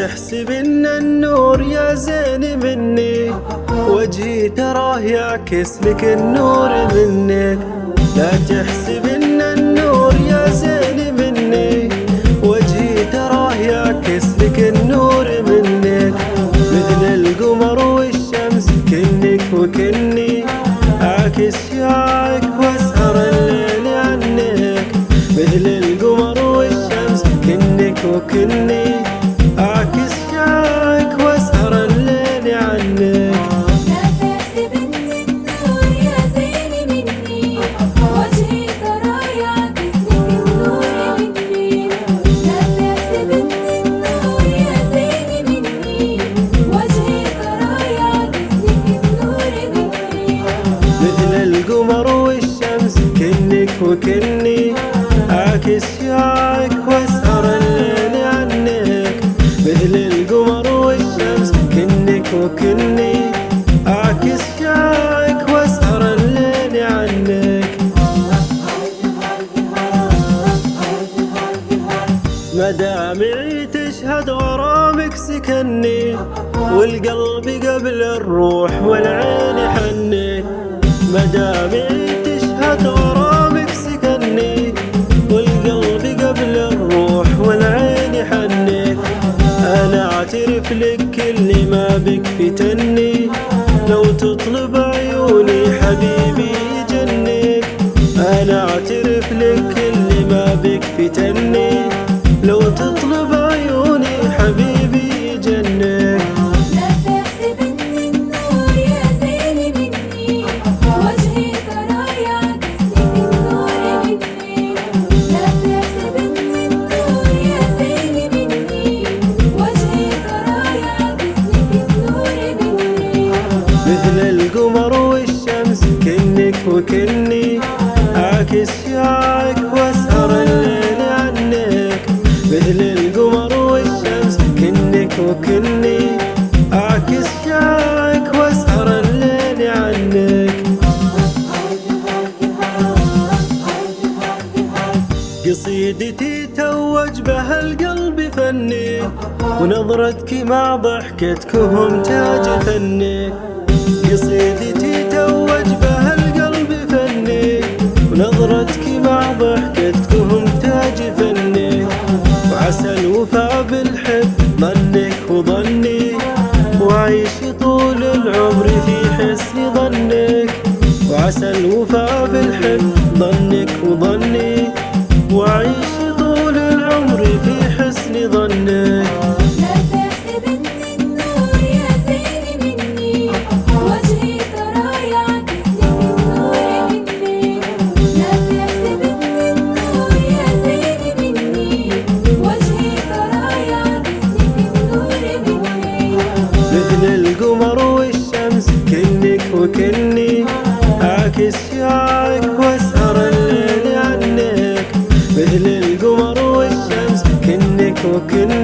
تحسب ان النور يا زين مني، وجهي تراه يعكس لك النور منك. لا تحسب ان النور يا زين مني، وجهي تراه يعكس لك النور منك. مثل القمر والشمس كنك وكني، اعكس شعاعك واسهر الليل عنك. مثل القمر والشمس كنك وكني، اعكس شعاعك واسهر الليل عنك. لا تحسب ان النور يا زين مني، وجهي ترى يعكس لك النور مني. لا تحسب ان النور يا زين مني، وجهي ترى يعكس لك النور مني. مثل القمر والشمس كنك وكني، اعكس شعاعك واسهر الليل عنك. مثل القمر والشمس كنك وكني، اعكس شعاعك واسهر الليل عنك. مدامعي تشهد غرامك سكني، والقلب قبل الروح والعين حني. مدامعي تشهد غرامك سكني، والقلب قبل الروح والعين حني. انا اعترف لك كل ما بك فتني، لو تطلب عيوني حبيبي يجنك. انا اعترف لك كل ما بك فتني، لو تطلب عيوني حبيبي يجنك. لا تحسب ان النور يا زين مني، وجهي ترى يعكس لك النور مني. لا تحسب ان النور يا زين مني، وجهي ترى يعكس لك النور مني. مثل القمر والشمس كنك وكني، اعكس شعاعك واسهر الليل عنك. مثل القمر والشمس كنك وكني، اعكس شعاعك واسهر الليل عنك. قصيدتي توج بها القلب فني، ونظرتك مع ضحكتكهم تاج فني. قصيدتي توج بها القلب فني، ونظرتك مع ضحكتكهم تاج فني. وعسى الوفا بالحب ظنك وظني، وعيش طول العمر في حسن ظنك. وعسى الوفا بالحب ظنك وظني، وعيش طول العمر في حسن ظنك. لا تحسب ان النور يا زين مني، وجهي ترى يعكس لك النور مني. لا تحسب ان النور يا زين مني، وجهي ترى يعكس لك النور مني. مثل القمر والشمس كنك وكني، اعكس شعاعك واسهر الليل عنك. مثل القمر والشمس كنك وكني،